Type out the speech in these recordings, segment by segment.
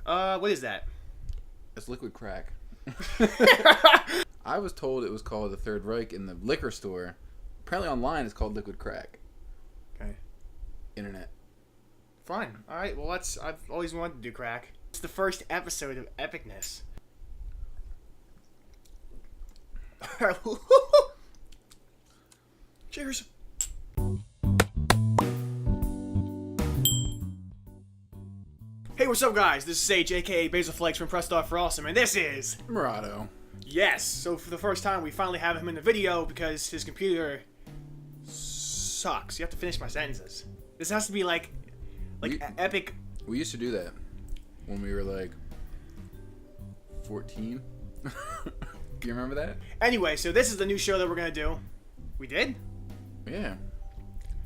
What is that? It's liquid crack. I was told it was called the Third Reich in the liquor store. Apparently online it's called liquid crack. Okay. Internet. Fine. Alright, well I've always wanted to do crack. It's the first episode of Epicness. Cheers. Hey, what's up guys? This is Sage, aka Basilflex from Press Start for Awesome, and this is... Murado. Yes, so for the first time we finally have him in the video because his computer sucks. You have to finish my sentences. This has to be like epic. We used to do that when we were like 14. Do you remember that? Anyway, so this is the new show that we're gonna do. We did? Yeah.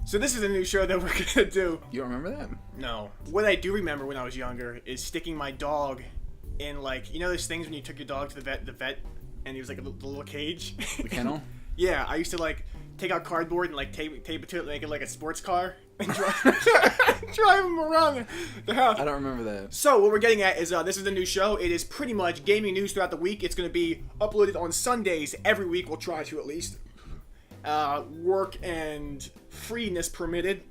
So this is a new show that we're gonna do. You don't remember that? No. What I do remember when I was younger is sticking my dog in, like, you know those things when you took your dog to the vet, and he was like a little cage? The kennel? Yeah, I used to like take out cardboard and like tape it to it, make it like a sports car, and drive him around the house. I don't remember that. So what we're getting at is this is the new show. It is pretty much gaming news throughout the week. It's going to be uploaded on Sundays every week. We'll try to at least. Work and freeness permitted.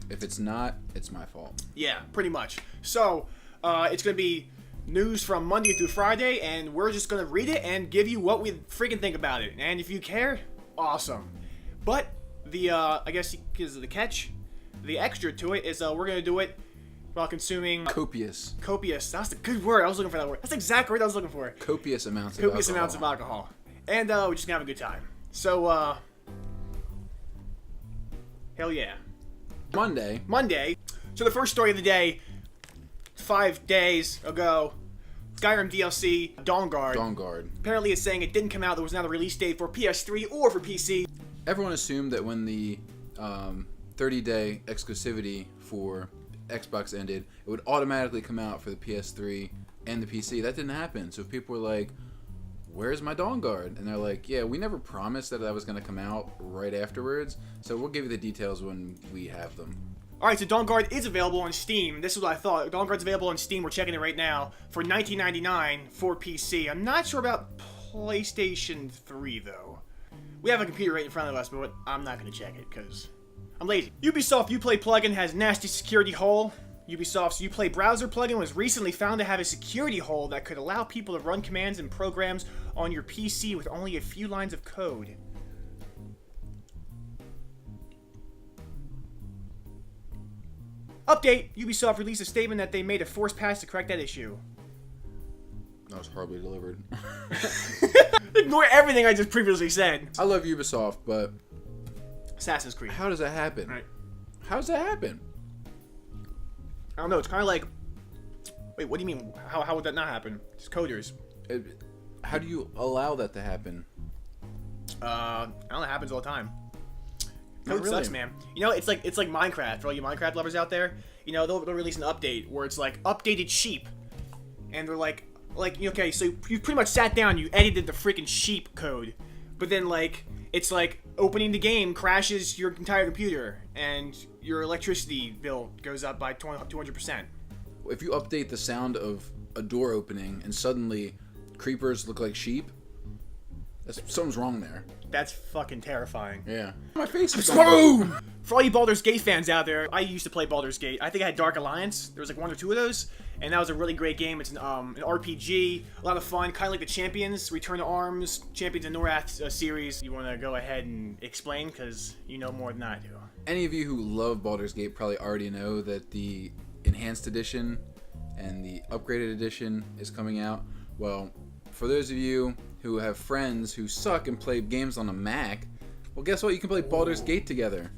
If it's not, it's my fault. Yeah, pretty much. So it's going to be news from Monday through Friday, and we're just going to read it and give you what we freaking think about it. And if you care, awesome. But the I guess because of the catch, the extra to it is we're going to do it while consuming copious. Copious. That's the good word. I was looking for that word. That's the exact word I was looking for. Copious amounts of copious alcohol. amounts of alcohol. And we're just going to have a good time. So hell yeah. Monday. So the first story of the day, 5 days ago, Skyrim DLC, Dawnguard. Apparently it's saying it didn't come out. There was not a release date for PS3 or for PC. Everyone assumed that when the 30-day exclusivity for Xbox ended, it would automatically come out for the PS3 and the PC. That didn't happen. So people were like, where's my Dawnguard? And they're like, yeah, we never promised that was going to come out right afterwards, so we'll give you the details when we have them. Alright, so Dawnguard is available on Steam. This is what I thought. Dawnguard's available on Steam. We're checking it right now for $19.99 for PC. I'm not sure about PlayStation 3, though. We have a computer right in front of us, but I'm not going to check it, because I'm lazy. Ubisoft Uplay plugin has nasty security hole. Ubisoft's Uplay browser plugin was recently found to have a security hole that could allow people to run commands and programs on your PC with only a few lines of code. Update! Ubisoft released a statement that they made a forced patch to correct that issue. That was horribly delivered. Ignore everything I just previously said. I love Ubisoft, but Assassin's Creed. how does that happen? Right. How does that happen? I don't know, it's kind of like... Wait, what do you mean? How would that not happen? It's coders. How do you allow that to happen? I don't know, it happens all the time. Not Code really. sucks, man. You know, it's like Minecraft. For all you Minecraft lovers out there, you know, they'll release an update where it's like, updated sheep. And they're like, okay, so you pretty much sat down, you edited the freaking sheep code. But then, like, it's like, opening the game crashes your entire computer, and your electricity bill goes up by 200%. If you update the sound of a door opening and suddenly creepers look like sheep, something's wrong there. That's fucking terrifying. Yeah. My face is Boom! For all you Baldur's Gate fans out there, I used to play Baldur's Gate. I think I had Dark Alliance. There was like 1 or 2 of those, and that was a really great game. It's an RPG, a lot of fun, kind of like the Champions, Return to Arms, Champions of Norath series. You want to go ahead and explain, because you know more than I do. Any of you who love Baldur's Gate probably already know that the Enhanced Edition and the Upgraded Edition is coming out. Well, for those of you who have friends who suck and play games on a Mac, well, guess what? You can play Baldur's Gate together.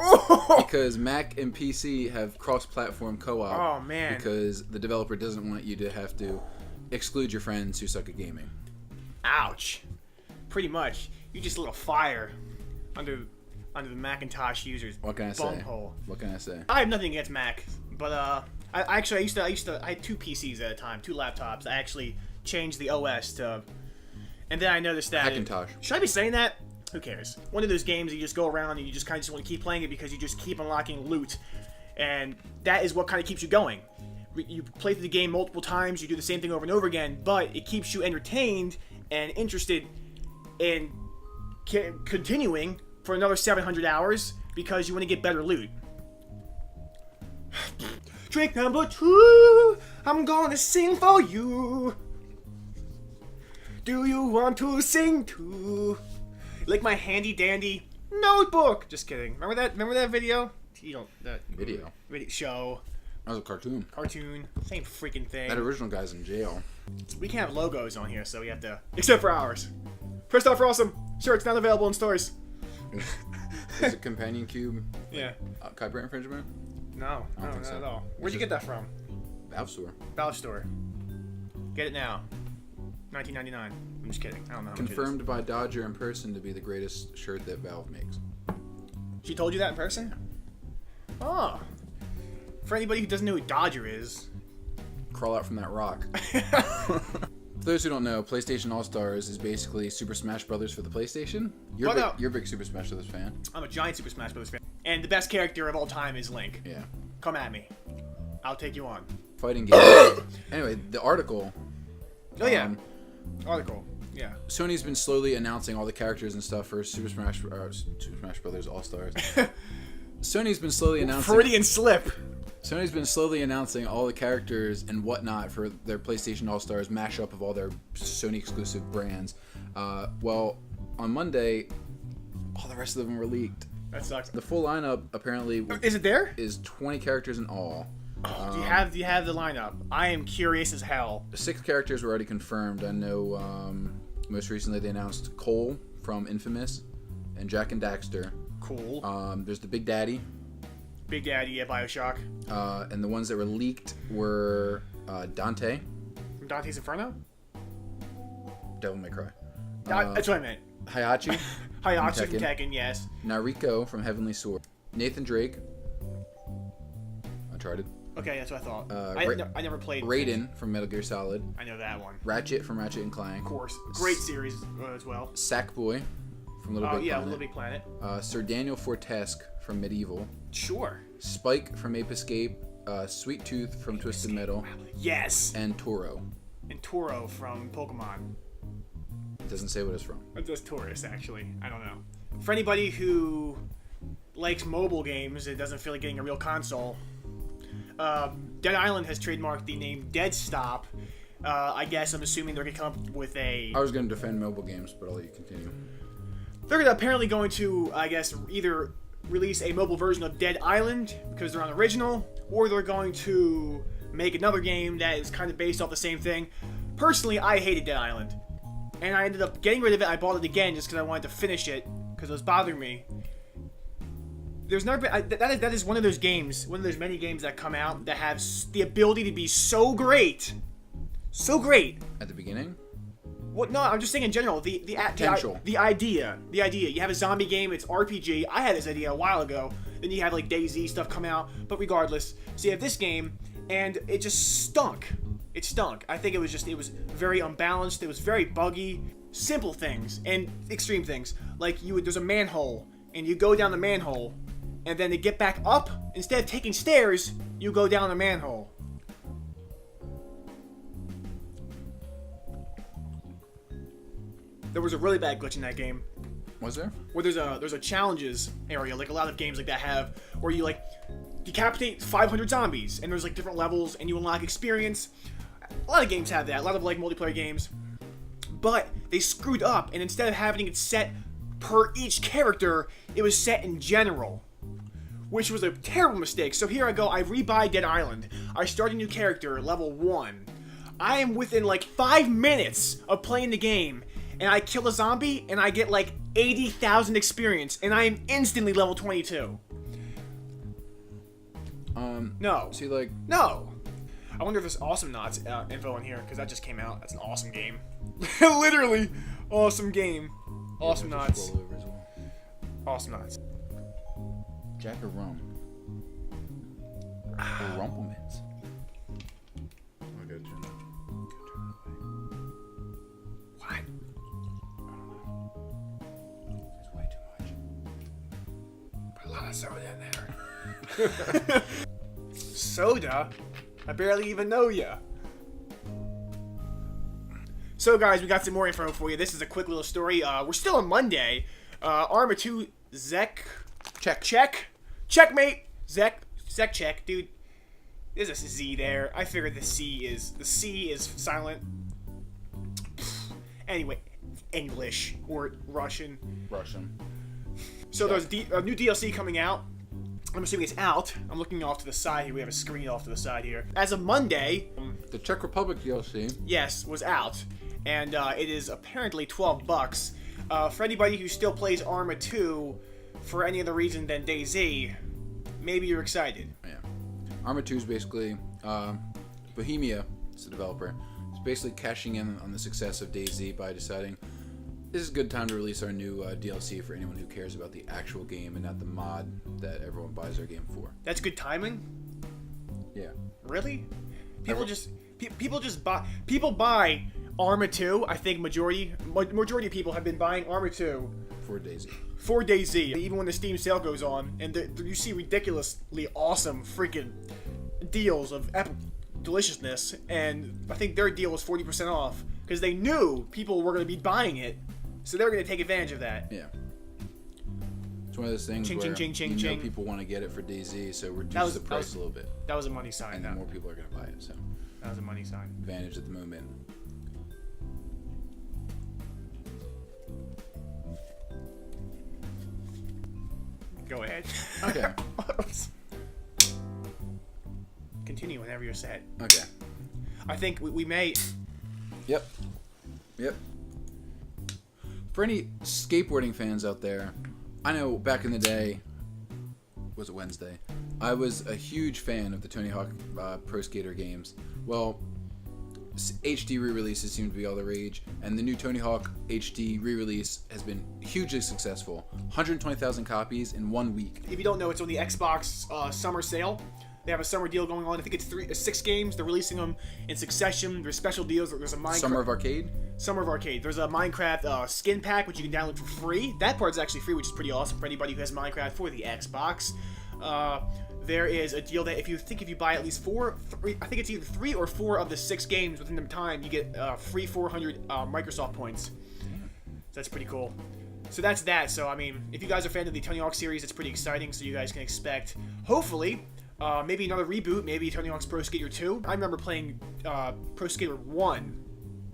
Because Mac and PC have cross-platform co-op. Oh, man. Because the developer doesn't want you to have to exclude your friends who suck at gaming. Ouch. Pretty much. You just lit a fire under the Macintosh users. What can I say? Bunghole. What can I say? I have nothing against Mac, but I used to I had 2 PCs at a time, 2 laptops. I actually changed the OS to, and then I noticed that Hackintosh. Should I be saying that? Who cares? One of those games you just go around and you just kind of just want to keep playing it because you just keep unlocking loot, and that is what kind of keeps you going. you play through the game multiple times, you do the same thing over and over again, but it keeps you entertained and interested in continuing for another 700 hours because you want to get better loot. Trick number 2, I'm gonna sing for you. Do you want to sing too? Like my handy dandy notebook. Just kidding. Remember that video? You don't that Video show. That was a cartoon. Same freaking thing. That original guy's in jail. We can't have logos on here, so we have to. Except for ours. First off, for awesome. Sure, it's not available in stores. Is it Companion Cube? Yeah. Copyright infringement? No, not at all. Where'd you get that from? Valve Store. Valve Store. Get it now. $19.99. I'm just kidding. I don't know. How Confirmed by Dodger in person to be the greatest shirt that Valve makes. She told you that in person? Oh. For anybody who doesn't know who Dodger is. Crawl out from that rock. For those who don't know, PlayStation All-Stars is basically Super Smash Brothers for the PlayStation. You're a big Super Smash Brothers fan. I'm a giant Super Smash Brothers fan. And the best character of all time is Link. Yeah. Come at me. I'll take you on. Fighting game. Anyway, the article. Oh, yeah. Article. Yeah. Sony's been slowly announcing all the characters and stuff for Super Smash Brothers All-Stars. Sony's been slowly announcing... Freudian slip. Sony's been slowly announcing all the characters and whatnot for their PlayStation All-Stars mashup of all their Sony exclusive brands. Well, on Monday, all the rest of them were leaked. That sucks. The full lineup apparently Is it there? is 20 characters in all. Do you have the lineup? I am curious as hell. 6 characters were already confirmed. I know most recently they announced Cole from Infamous and Jak and Daxter. Cool. There's the Big Daddy. Big Daddy at Bioshock. And the ones that were leaked were Dante. From Dante's Inferno? Devil May Cry. That's what I meant. Hayachi. Hayachi from Tekken, yes. Nariko from Heavenly Sword. Nathan Drake. Uncharted. Okay, that's what I thought. I never played. Raiden from Metal Gear Solid. I know that one. Ratchet from Ratchet and Clank. Of course. Great series as well. Sackboy from Little Big Planet. Little Big Planet. Sir Daniel Fortesque from Medieval. Sure. Spike from Ape Escape. Sweet Tooth from Twisted Metal. Yes. And Toro. And Toro from Pokemon. It doesn't say what it's from. It does Taurus, actually. I don't know. For anybody who likes mobile games and doesn't feel like getting a real console, Dead Island has trademarked the name Dead Stop. I guess I'm assuming they're going to come up with a... I was going to defend mobile games, but I'll let you continue. They're apparently going to, I guess, either release a mobile version of Dead Island because they're on original, or they're going to make another game that is kind of based off the same thing. Personally, I hated Dead Island, and I ended up getting rid of it. I bought it again just because I wanted to finish it because it was bothering me. There's never been, that is one of those games, one of those many games that come out that have the ability to be so great At the beginning? What? No, I'm just saying in general. The idea. You have a zombie game. It's RPG. I had this idea a while ago. Then you have like DayZ stuff come out. But regardless, so you have this game, and it just stunk. It stunk. I think it was very unbalanced. It was very buggy. Simple things and extreme things. Like there's a manhole, and you go down the manhole, and then to get back up, instead of taking stairs, you go down the manhole. There was a really bad glitch in that game. Was there? Where there's a challenges area, like a lot of games like that have, where you like decapitate 500 zombies, and there's like different levels, and you unlock experience. A lot of games have that. A lot of like multiplayer games, but they screwed up, and instead of having it set per each character, it was set in general, which was a terrible mistake. So here I go. I rebuy Dead Island. I start a new character, level 1. I am within like 5 minutes of playing the game, and I kill a zombie, and I get like 80,000 experience, and I am instantly level 22. No. See, like... No. I wonder if there's Awesome Knots info in here, because that just came out. That's an awesome game. Literally, awesome game. Awesome Knots. Well. Awesome Knots. Jack or Rum? Or Rumplemans? Oh, I gotta turn that. What? I don't know. It's way too much. Put a lot of soda in there. Soda? I barely even know ya. So, guys, we got some more info for you. This is a quick little story. We're still on Monday. Arma 2 Zek. Checkmate. Zek check. Dude, there's a Z there. I figured the C is silent. Anyway, English or Russian. So there's a new DLC coming out. I'm assuming it's out. I'm looking off to the side here. We have a screen off to the side here. As of Monday, the Czech Republic DLC. Yes, was out, and it is apparently $12. For anybody who still plays Arma 2 for any other reason than DayZ, maybe you're excited. Yeah, Arma 2 is basically Bohemia. It's the developer. It's basically cashing in on the success of DayZ by deciding this is a good time to release our new DLC for anyone who cares about the actual game and not the mod that everyone buys their game for. That's good timing? Yeah. Really? People buy Arma 2. I think majority of people have been buying Arma 2 for DayZ. For DayZ. Even when the Steam sale goes on and you see ridiculously awesome freaking deals of epic deliciousness, and I think their deal was 40% off because they knew people were going to be buying it. So they're going to take advantage of that. Yeah. It's one of those things where people want to get it for DayZ, so reduce the price a little bit. That was a money sign. And then more people are going to buy it. So that was a money sign. Advantage at the moment. Go ahead. Okay. Continue whenever you're set. Okay. I think we may... Yep. For any skateboarding fans out there, I know back in the day, was it Wednesday? I was a huge fan of the Tony Hawk Pro Skater games. Well, HD re-releases seem to be all the rage, and the new Tony Hawk HD re-release has been hugely successful. 120,000 copies in 1 week. If you don't know, it's on the Xbox summer sale. They have a summer deal going on. I think it's 6 games. They're releasing them in succession. There's special deals. There's a Minecraft... Summer of Arcade? Summer of Arcade. There's a Minecraft skin pack, which you can download for free. That part's actually free, which is pretty awesome for anybody who has Minecraft for the Xbox. There is a deal that if you buy at least I think it's either 3 or 4 of the 6 games within the time, you get free 400 Microsoft points. So that's pretty cool. So that's that. So, I mean, if you guys are a fan of the Tony Hawk series, it's pretty exciting. So you guys can expect, hopefully... maybe another reboot, maybe Tony Hawk's Pro Skater 2. I remember playing Pro Skater 1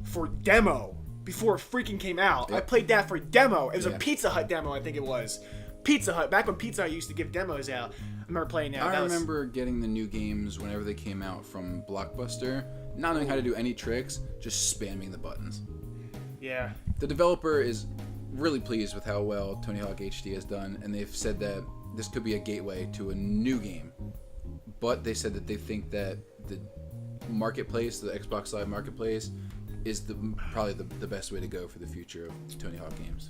for demo before it freaking came out. Yep. I played that for demo. It was a Pizza Hut demo, I think it was. Pizza Hut. Back when Pizza Hut used to give demos out. I remember playing that. I remember getting the new games whenever they came out from Blockbuster, not knowing how to do any tricks, just spamming the buttons. Yeah. The developer is really pleased with how well Tony Hawk HD has done, and they've said that this could be a gateway to a new game. But they said that they think that the marketplace, the Xbox Live marketplace, is probably the best way to go for the future of Tony Hawk games.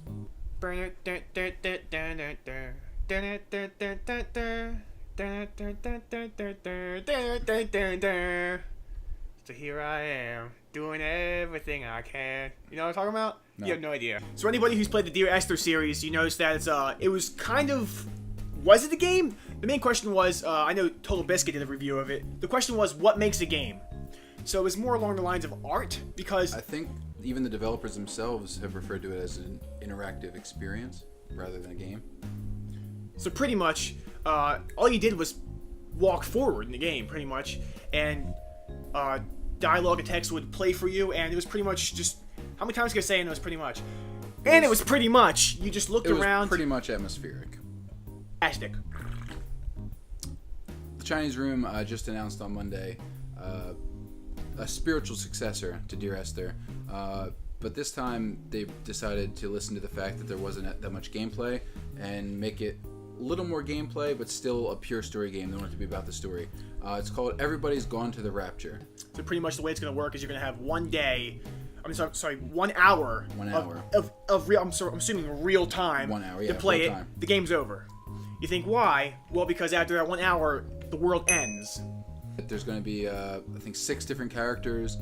So here I am, doing everything I can. You know what I'm talking about? No. You have no idea. So anybody who's played the Dear Esther series, you notice that it was kind of... Was it a game? The main question was, I know Total Biscuit did a review of it. The question was, what makes a game? So it was more along the lines of art, because... I think even the developers themselves have referred to it as an interactive experience rather than a game. So pretty much, all you did was walk forward in the game, pretty much, and dialogue and text would play for you, and it was pretty much just... How many times can I say, and it was pretty much? And it was pretty much. You just looked around. It was pretty much atmospheric. Fantastic. The Chinese Room just announced on Monday a spiritual successor to Dear Esther, but this time they decided to listen to the fact that there wasn't that much gameplay and make it a little more gameplay, but still a pure story game. They want it to be about the story. It's called Everybody's Gone to the Rapture. So pretty much the way it's going to work is you're going to have 1 day... sorry, 1 hour. 1 hour. Of real... I'm assuming real time. 1 hour, yeah. To play real it. Time. The game's over. You think why? Well, because after that 1 hour, the world ends. There's going to be, I think, 6 different characters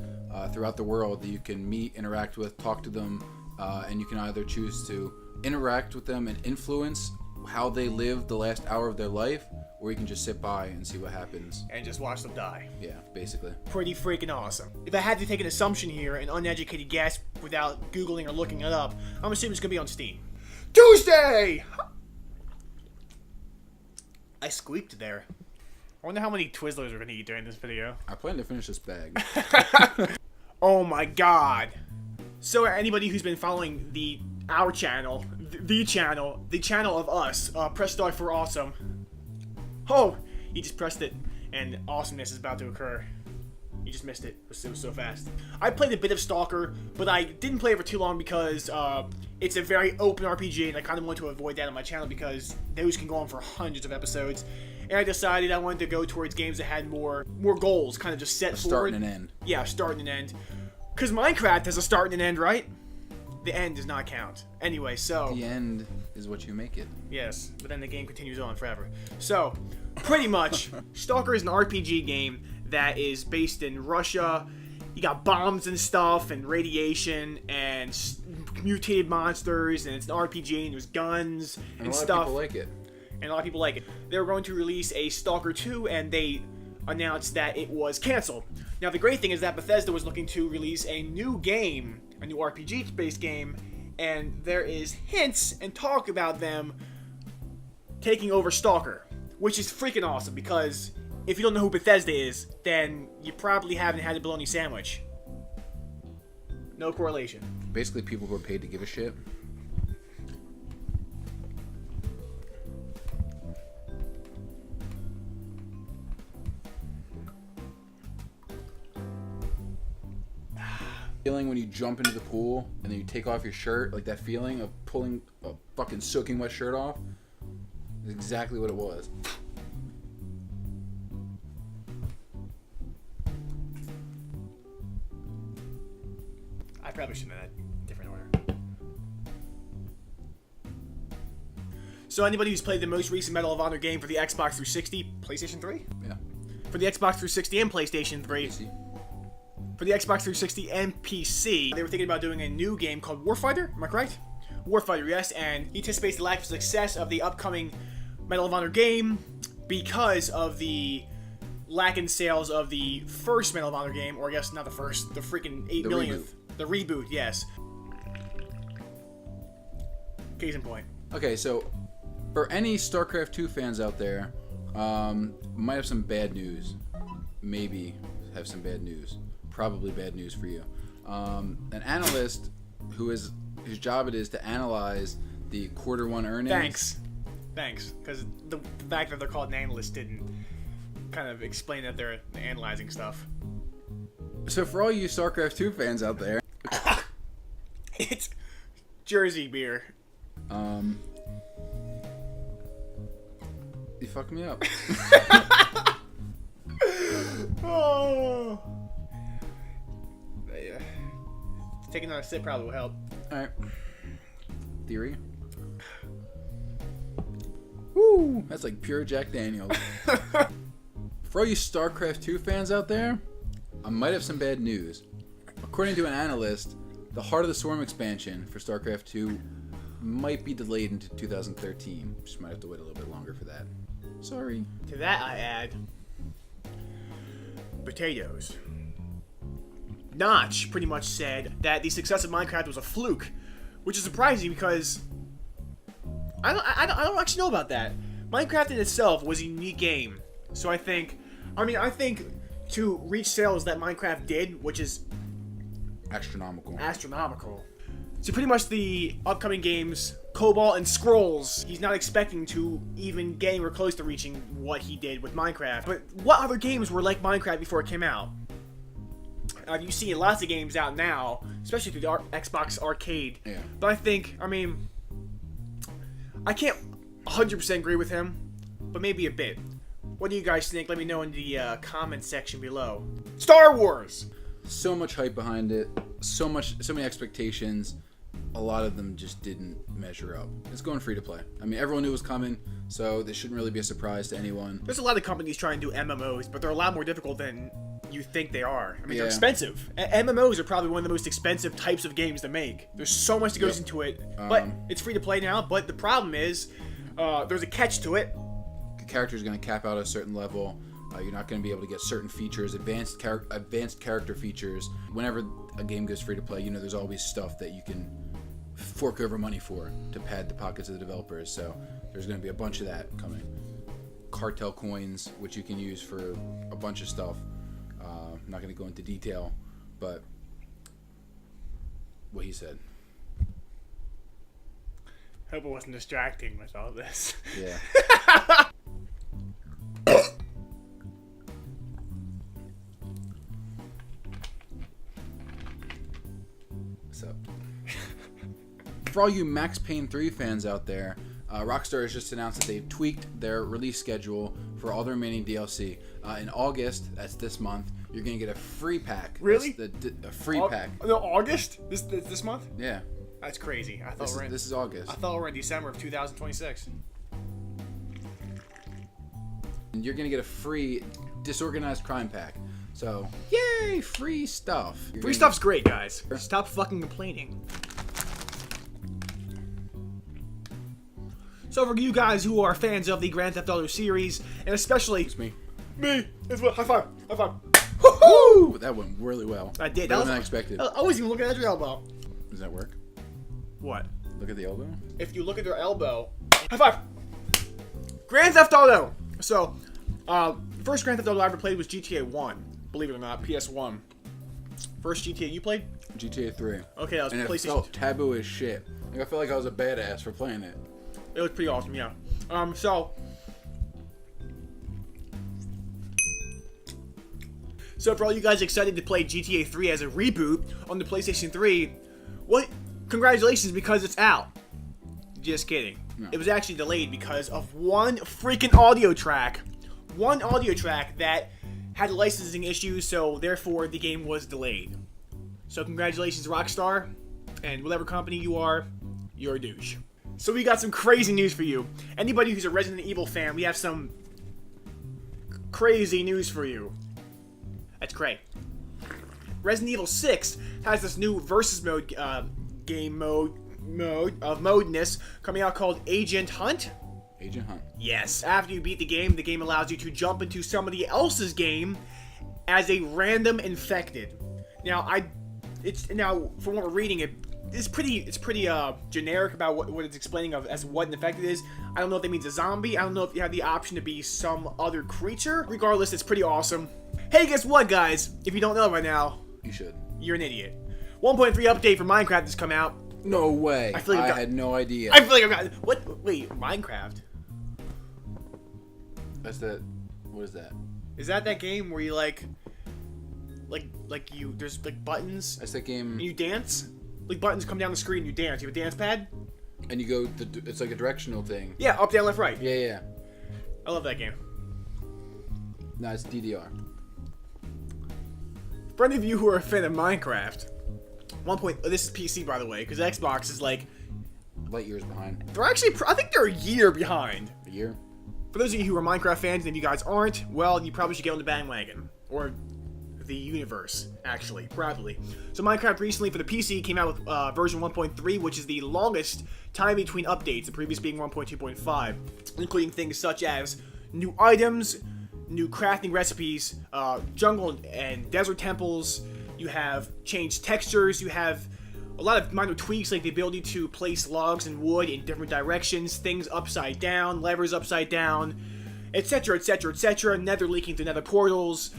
throughout the world that you can meet, interact with, talk to them, and you can either choose to interact with them and influence how they live the last hour of their life, or you can just sit by and see what happens. And just watch them die. Yeah, basically. Pretty freaking awesome. If I had to take an assumption here, an uneducated guess without Googling or looking it up, I'm assuming it's going to be on Steam. Tuesday! I squeaked there. I wonder how many Twizzlers we're going to eat during this video. I plan to finish this bag. Oh my god. So anybody who's been following our channel, the channel of us, press start for awesome. Oh, he just pressed it, and awesomeness is about to occur. You just missed it. It was so fast. I played a bit of Stalker, but I didn't play it for too long because it's a very open RPG, and I kind of want to avoid that on my channel because those can go on for hundreds of episodes. And I decided I wanted to go towards games that had more goals, kind of just set forward. Start and an end. Yeah, start and an end. Because Minecraft has a start and an end, right? The end does not count. Anyway, so... The end is what you make it. Yes, but then the game continues on forever. So, pretty much, Stalker is an RPG game that is based in Russia. You got bombs and stuff, and radiation, and mutated monsters, and it's an RPG, and there's guns, and stuff. A lot of people like it. And a lot of people like it. They were going to release a Stalker 2, and they announced that it was canceled. Now, the great thing is that Bethesda was looking to release a new game, a new RPG-based game, and there is hints and talk about them taking over Stalker, which is freaking awesome, because if you don't know who Bethesda is, then you probably haven't had a bologna sandwich. No correlation. Basically, people who are paid to give a shit. Feeling when you jump into the pool and then you take off your shirt, like that feeling of pulling a fucking soaking wet shirt off, is exactly what it was. I probably shouldn't have had a different order. So anybody who's played the most recent Medal of Honor game for the Xbox 360, PlayStation 3? Yeah. For the Xbox 360 and PlayStation 3. PC. For the Xbox 360 and PC, they were thinking about doing a new game called Warfighter. Am I correct? Warfighter, yes. And he anticipates the lack of success of the upcoming Medal of Honor game because of the lack in sales of the first Medal of Honor game, or I guess not the first, the freaking 8 millionth. The reboot, yes. Case in point. Okay, so for any StarCraft 2 fans out there, might have some bad news. Maybe have some bad news. Probably bad news for you. An analyst whose job it is to analyze the quarter one earnings. Thanks. Because the fact that they're called an analyst didn't kind of explain that they're analyzing stuff. So for all you StarCraft 2 fans out there, it's Jersey beer. You fucked me up. Oh. Taking another sip probably will help. Alright. Theory. Woo! That's like pure Jack Daniels. For all you StarCraft 2 fans out there, I might have some bad news. According to an analyst, the Heart of the Swarm expansion for StarCraft 2 might be delayed into 2013. Just might have to wait a little bit longer for that. Sorry. To that I add potatoes. Notch pretty much said that the success of Minecraft was a fluke, which is surprising because I don't actually know about that. Minecraft in itself was a unique game, so I think to reach sales that Minecraft did, which is astronomical. So pretty much the upcoming games, Cobalt and Scrolls, he's not expecting to even get anywhere close to reaching what he did with Minecraft. But what other games were like Minecraft before it came out? You see lots of games out now, especially through the Xbox Arcade. Yeah. But I can't 100% agree with him, but maybe a bit. What do you guys think? Let me know in the comment section below. Star Wars! So much hype behind it, so many expectations. A lot of them just didn't measure up. It's going free to play. I mean, everyone knew it was coming, so this shouldn't really be a surprise to anyone. There's a lot of companies trying to do MMOs, but they're a lot more difficult than you think they are. I mean, Yeah. they're expensive. MMOs are probably one of the most expensive types of games to make. There's so much that goes into it, but it's free to play now. But the problem is, there's a catch to it. The character is going to cap out at a certain level. You're not going to be able to get certain features, advanced character features. Whenever a game goes free to play, there's always stuff that you can fork over money for to pad the pockets of the developers. So there's going to be a bunch of that coming. Cartel coins, which you can use for a bunch of stuff. I'm not going to go into detail, but what he said. Hope it wasn't distracting with all this. Yeah. So, for all you Max Payne 3 fans out there, Rockstar has just announced that they've tweaked their release schedule for all the remaining DLC. In August, that's this month, you're going to get a free pack. Really? A free pack. No, August? This month? Yeah. That's crazy. This is August. I thought we were in December of 2026. And you're going to get a free Disorganized Crime pack. So, yay, free stuff. Free stuff's great, guys. Stop fucking complaining. So for you guys who are fans of the Grand Theft Auto series, and especially... It's me. Me! It's what? High five! High five! Woo-hoo! That went really well. I did. Better than I expected. I wasn't even looking at your elbow. Does that work? What? Look at the elbow? If you look at your elbow... High five! Grand Theft Auto! So, first Grand Theft Auto I ever played was GTA 1. Believe it or not, PS1. First GTA you played? GTA 3. Okay, that was and PlayStation. it felt taboo as shit. Like, I felt like I was a badass for playing it. It was pretty awesome, yeah. So for all you guys excited to play GTA 3 as a reboot on the PlayStation 3, congratulations, because it's out. Just kidding. No. It was actually delayed because of one freaking audio track. One audio track that had licensing issues, so therefore the game was delayed. So congratulations, Rockstar, and whatever company you are, you're a douche. So we got some crazy news for you. Anybody who's a Resident Evil fan, we have some crazy news for you. That's great. Resident Evil 6 has this new versus mode, game modeness coming out called Agent Hunt. Agent Hunt. Yes. After you beat the game allows you to jump into somebody else's game as a random infected. Now, from what we're reading, it's pretty generic about what it's explaining as what an infected is. I don't know if that means a zombie. I don't know if you have the option to be some other creature. Regardless, it's pretty awesome. Hey, guess what, guys? If you don't know by now, you should. You're an idiot. 1.3 update for Minecraft has come out. No way. I had no idea. I feel like I've got... What? Wait, Minecraft? That's that... What is that? Is that game where you there's like buttons? That's that game... And you dance? Like buttons come down the screen and you dance. You have a dance pad? And you go... It's like a directional thing. Yeah, up, down, left, right. Yeah. I love that game. No, it's DDR. For any of you who are a fan of Minecraft... This is PC, by the way, because Xbox is like... Light years behind. They're actually... I think they're a year behind. A year? For those of you who are Minecraft fans, and if you guys aren't, well, you probably should get on the bandwagon. Or the universe, actually, proudly. So Minecraft recently, for the PC, came out with version 1.3, which is the longest time between updates, the previous being 1.2.5, including things such as new items, new crafting recipes, jungle and desert temples. You have changed textures. You have a lot of minor tweaks, like the ability to place logs and wood in different directions, things upside down, levers upside down, etc., etc., etc. Nether leaking through nether portals,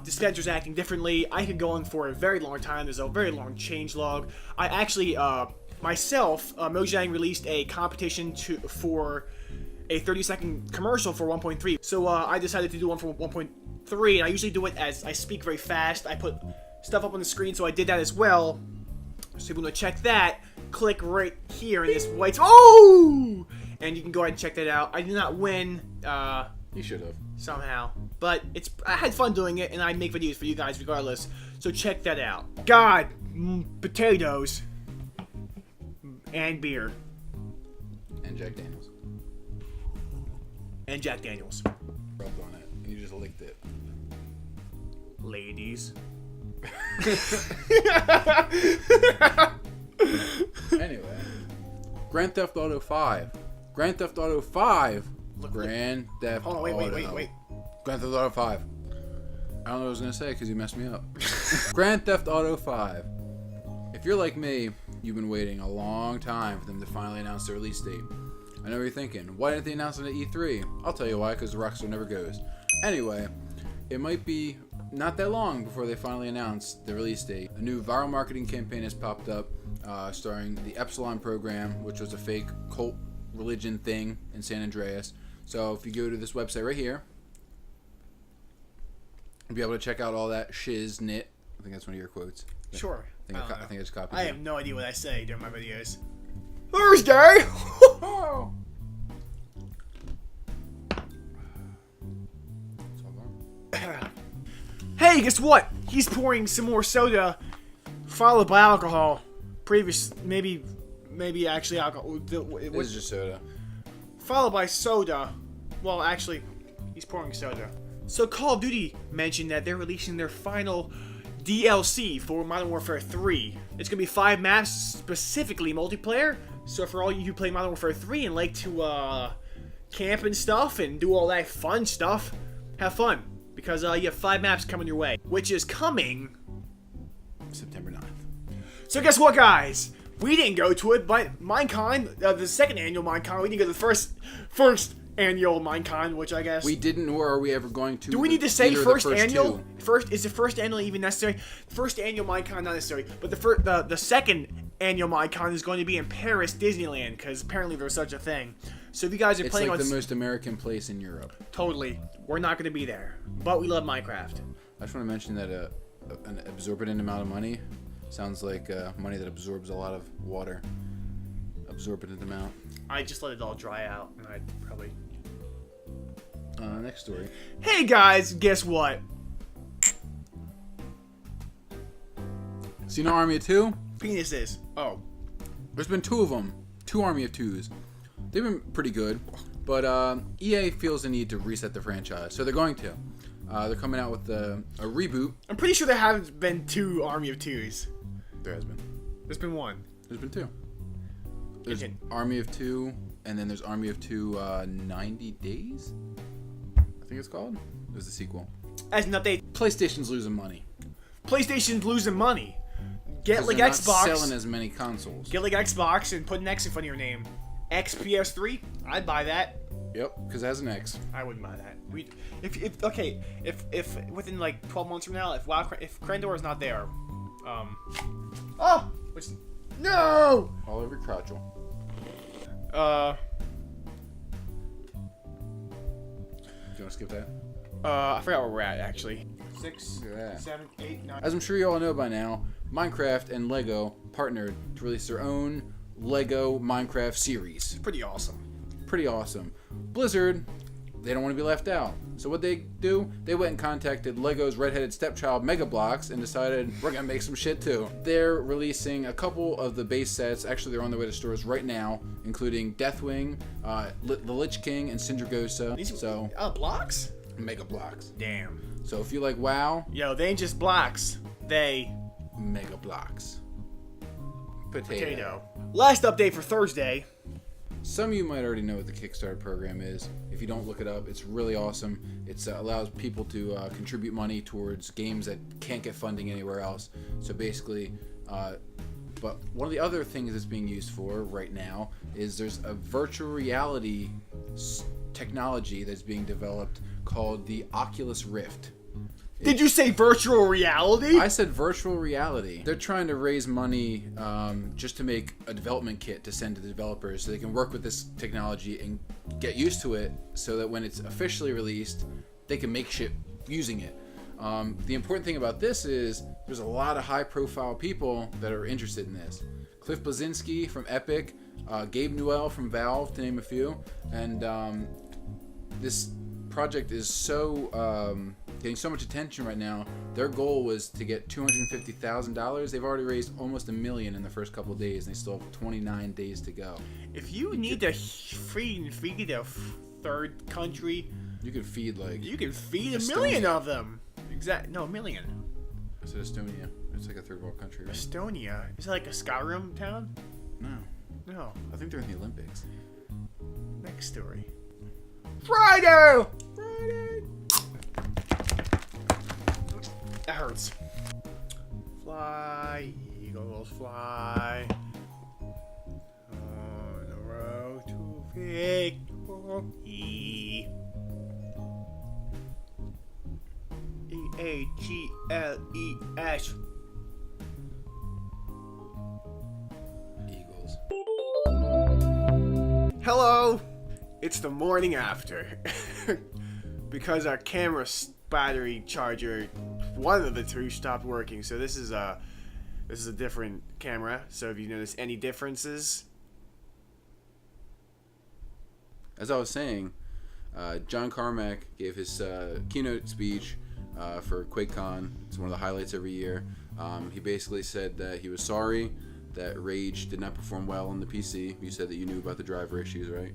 dispensers acting differently. I could go on for a very long time. There's a very long changelog. I actually, myself, Mojang released a competition for a 30-second commercial for 1.3. So I decided to do one for 1.3, and I usually do it as I speak very fast. I put stuff up on the screen, so I did that as well. So if you want to check that, click right here in this white... Oh! And you can go ahead and check that out. I did not win. You should have. Somehow. But I had fun doing it, and I make videos for you guys regardless. So check that out. God, potatoes. And beer. And Jack Daniels. And Jack Daniels. Rubbed on it, and you just licked it. Ladies. Anyway, Grand Theft Auto 5. Grand Theft Auto 5 Look. Grand Theft Oh, wait. Grand Theft Auto 5. I don't know what I was going to say because you messed me up. Grand Theft Auto 5. If you're like me, you've been waiting a long time for them to finally announce their release date. I know what you're thinking. Why didn't they announce it at E3? I'll tell you why, because the Rockstar never goes. Anyway, it might be not that long before they finally announce the release date. A new viral marketing campaign has popped up, starring the Epsilon program, which was a fake cult religion thing in San Andreas. So if you go to this website right here, you'll be able to check out all that shiznit. I think that's one of your quotes. Sure. I think I just copied I it. have no idea what I say during my videos. Thursday! Oh. Hey, guess what? He's pouring some more soda, followed by alcohol. Maybe actually alcohol. This is just soda. Followed by soda. Well, actually, he's pouring soda. So Call of Duty mentioned that they're releasing their final DLC for Modern Warfare 3. It's going to be 5 maps, specifically multiplayer. So for all you who play Modern Warfare 3 and like to camp and stuff and do all that fun stuff, have fun. Because you have 5 maps coming your way. Which is coming September 9th. So guess what, guys? We didn't go to it, but Minecon, the second annual Minecon, we didn't go to the first annual Minecon, which I guess... We didn't, nor are we ever going to. Do we need to say first annual? Two. Is the first annual even necessary? First annual Minecon not necessary, but the second annual Minecon is going to be in Paris Disneyland, because apparently there's such a thing. So if you guys are It's planning like on... the most American place in Europe. Totally. We're not going to be there, but we love Minecraft. I just want to mention that an absorbent amount of money sounds like money that absorbs a lot of water. Absorbent amount. I just let it all dry out, and I'd probably... Next story. Hey guys, guess what? So you know Army of Two? Penises. Oh. There's been 2 of them. 2 Army of Twos. They've been pretty good, but EA feels the need to reset the franchise, so they're going to. They're coming out with a reboot. I'm pretty sure there haven't been 2 Army of Twos. There has been. There's been 1. There's been 2. There's Army of Two, and then there's Army of Two 90 Days? I think it's called. It was the sequel. As an update, PlayStation's losing money. PlayStation's losing money. Get like they're not Xbox. selling as many consoles. Get like Xbox and put an X in front of your name. XPS3? I'd buy that. Yep, because it has an X. I wouldn't buy that. If within like 12 months from now, if Crandor is not there, no! All over Crotchel. Do you want to skip that? I forgot where we're at actually. 6, Look at that. 7, 8, 9. As I'm sure you all know by now, Minecraft and LEGO partnered to release their own LEGO Minecraft series. Pretty awesome. Pretty awesome. Blizzard, they don't want to be left out. So what they do, they went and contacted LEGO's redheaded stepchild Mega Bloks and decided we're going to make some shit too. They're releasing a couple of the base sets. Actually, they're on their way to stores right now, including Deathwing, the Lich King, and Sindragosa. So blocks? Mega Bloks. Damn. So if you like WoW, Yo, they ain't just blocks. They... Mega Bloks. Potato. Last update for Thursday. Some of you might already know what the Kickstarter program is. If you don't look it up, it's really awesome. It allows people to contribute money towards games that can't get funding anywhere else. So basically, but one of the other things it's being used for right now is there's a virtual reality technology that's being developed called the Oculus Rift. Did you say virtual reality? I said virtual reality. They're trying to raise money just to make a development kit to send to the developers so they can work with this technology and get used to it so that when it's officially released, they can make shit using it. The important thing about this is there's a lot of high-profile people that are interested in this. Cliff Bleszinski from Epic, Gabe Newell from Valve, to name a few, and this project is so getting so much attention right now. Their goal was to get $250,000. They've already raised almost $1 million in the first couple of days, and they still have 29 days to go. If you need to feed a third country, you can feed like you can feed Estonia. 1 million of them. No, 1 million. I said Estonia. It's like a third world country, right? Estonia? Is it like a Skyrim town? No. No. I think they're in the Olympics. Next story. Friday! Friday! That hurts. Fly, eagles fly. On the road to victory. E-A-G-L-E-S. Eagles. Hello! It's the morning after. Because our camera battery charger, one of the two, stopped working. So this is a different camera. So if you notice any differences. As I was saying, John Carmack gave his keynote speech for QuakeCon. It's one of the highlights every year. He basically said that he was sorry that Rage did not perform well on the PC. You said that you knew about the driver issues, right?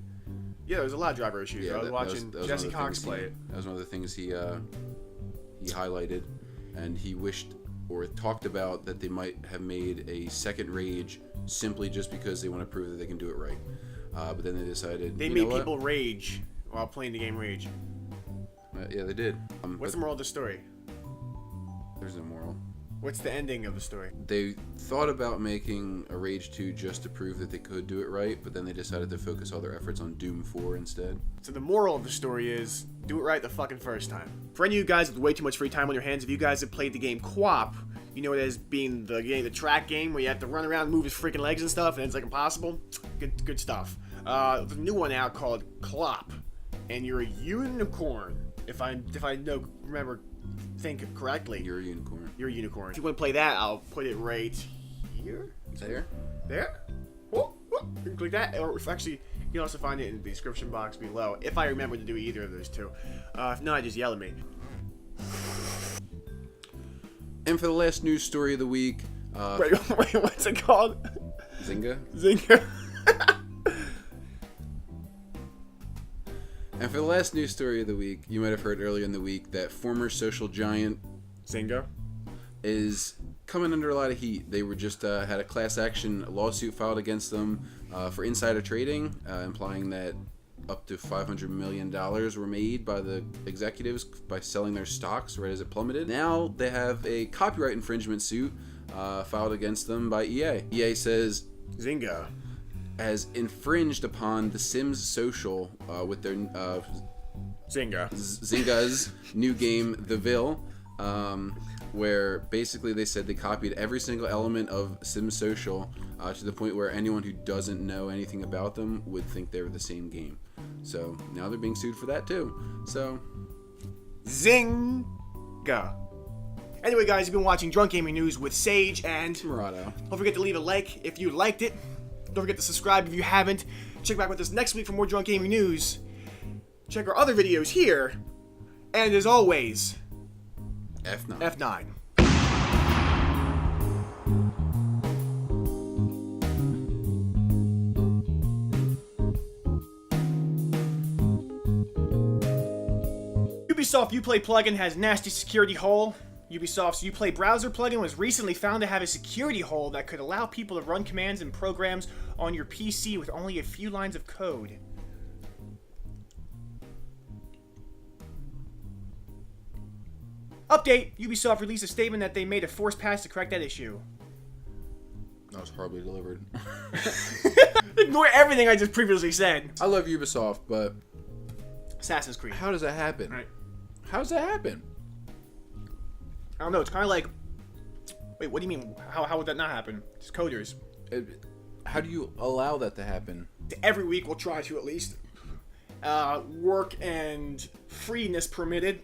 Yeah, there was a lot of driver issues. Yeah, I was watching Jesse Cox play it. That was one of the things he highlighted, and he wished or talked about that they might have made a second Rage simply just because they want to prove that they can do it right. But then they decided they made people rage while playing the game Rage. Yeah, they did. What's the moral of the story? There's no moral. What's the ending of the story? They thought about making a Rage 2 just to prove that they could do it right, but then they decided to focus all their efforts on Doom 4 instead. So the moral of the story is, do it right the fucking first time. For any of you guys with way too much free time on your hands, if you guys have played the game Co-op, you know it as being the track game where you have to run around and move his freaking legs and stuff, and it's like impossible. Good stuff. There's a new one out called Clop, and you're a unicorn. If I think correctly. You're a unicorn. You're a unicorn. If you want to play that, I'll put it right here. There? There? Whoop, whoop. You can click that, or if actually, you can also find it in the description box below, if I remember to do either of those two. If not, just yell at me. And for the last news story of the week... wait, what's it called? Zynga? Zynga. And for the last news story of the week, you might have heard earlier in the week that former social giant Zynga is coming under a lot of heat. They were just had a class action lawsuit filed against them for insider trading, implying that up to $500 million were made by the executives by selling their stocks right as it plummeted. Now they have a copyright infringement suit filed against them by EA. EA says Zynga has infringed upon The Sims Social with their Zynga's new game, The Ville, where basically they said they copied every single element of Sims Social to the point where anyone who doesn't know anything about them would think they were the same game. So now they're being sued for that too. So Zynga. Anyway, guys, you've been watching Drunk Gaming News with Sage and Murado. Don't forget to leave a like if you liked it. Don't forget to subscribe if you haven't. Check back with us next week for more Drunk Gaming News. Check our other videos here. And as always, F9. F9. Ubisoft Uplay plugin has nasty security hole. Ubisoft's Uplay browser plugin was recently found to have a security hole that could allow people to run commands and programs on your PC with only a few lines of code. Update! Ubisoft released a statement that they made a forced patch to correct that issue. That was horribly delivered. Ignore everything I just previously said. I love Ubisoft, but Assassin's Creed. how does that happen? Right. How does that happen? I don't know, it's kind of like... Wait, what do you mean? How would that not happen? It's coders. How do you allow that to happen? Every week we'll try to at least. Work and freeness permitted.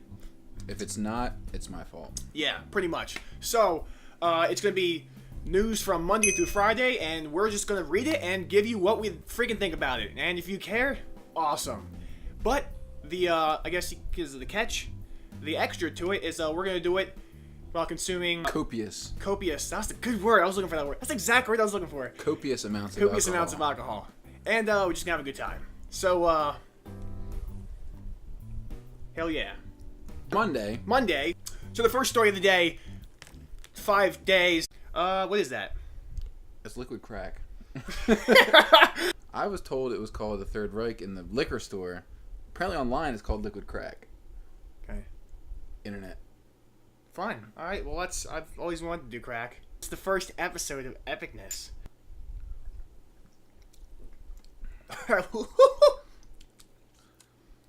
If it's not, it's my fault. Yeah, pretty much. So, it's going to be news from Monday through Friday, and we're just going to read it and give you what we freaking think about it. And if you care, awesome. But, I guess because of the catch, the extra to it is we're going to do it while consuming... Copious. Copious. That's the good word. I was looking for that word. That's the exact word I was looking for. Copious amounts of Copious alcohol. amounts of alcohol. And we're just going to have a good time. So, hell yeah. Monday. So the first story of the day, 5 days. What is that? It's liquid crack. I was told it was called the Third Reich in the liquor store Apparently online it's called liquid crack. Okay. Internet. Fine. Alright, well I've always wanted to do crack. It's the first episode of epicness.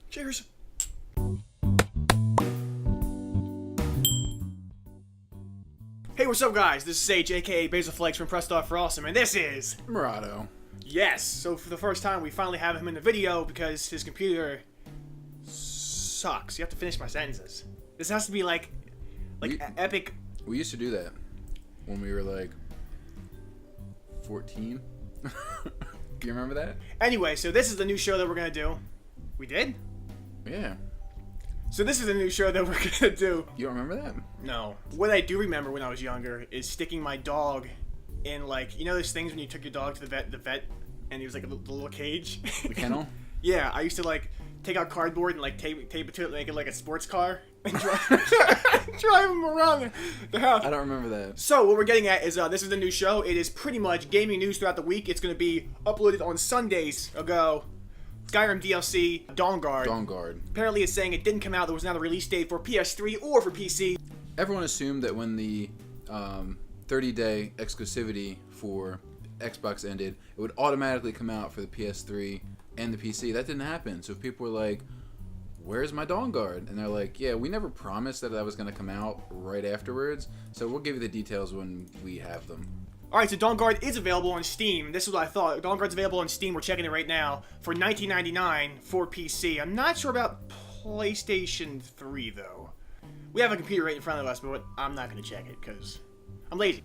Cheers. Hey, what's up guys? This is Sage, aka Basil Flakes from Pressed Off for Awesome, and this is... Murado. Yes, so for the first time we finally have him in the video because his computer sucks. You have to finish my sentences. This has to be like epic. We used to do that when we were like 14. Do you remember that? Anyway, so this is the new show that we're gonna do. We did? Yeah. So this is the new show that we're gonna do. You don't remember that? No. What I do remember when I was younger is sticking my dog in, like, you know those things when you took your dog to the vet, and he was like a little cage? The kennel? Yeah, I used to like take out cardboard and like tape it to it, make it like a sports car, and drive him around the house. I don't remember that. So what we're getting at is this is the new show. It is pretty much gaming news throughout the week. It's going to be uploaded on Sundays ago. Skyrim DLC, Dawnguard. Dawnguard. Apparently it's saying it didn't come out. There was not a release date for PS3 or for PC. Everyone assumed that when the 30-day exclusivity for Xbox ended, it would automatically come out for the PS3 and the PC. That didn't happen. So if people were like, where's my Dawnguard? And they're like, yeah, we never promised that was going to come out right afterwards. So we'll give you the details when we have them. Alright, so Dawnguard is available on Steam. This is what I thought. Dawnguard's available on Steam. We're checking it right now for $19.99 for PC. I'm not sure about PlayStation 3, though. We have a computer right in front of us, but I'm not going to check it because I'm lazy.